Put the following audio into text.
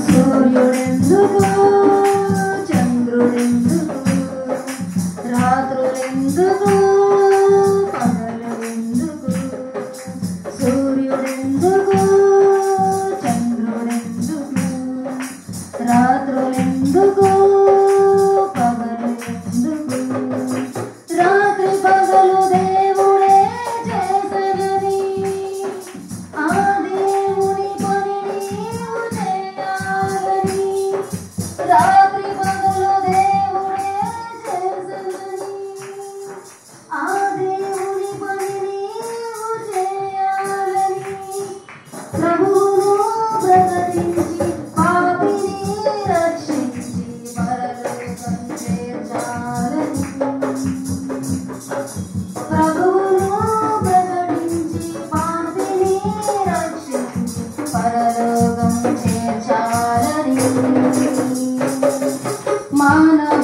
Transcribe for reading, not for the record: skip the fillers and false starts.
సూర్యుడెందుకు చంద్రుడెందుకు రాత్రులెందుకు పగలెందుకు సూర్యుడెందుకు చంద్రుడెందుకు రాత్రులెందుకు పగలెందుకు రాత్రి పగలు దేవుడే చేసెనని ఆ దేవుని పని నీవు చేయాలని రాత్రి పగలు దేవుడే చేసెనని ఆ దేవుని పని నీవు చేయాలని ప్రభువును ప్రకటించి పాపిని రక్షించి పరలోకం చేర్చాలని ప్రభువును ప్రకటించి పాపిని రక్షించి పరలోకం చేర్చాలని మానవ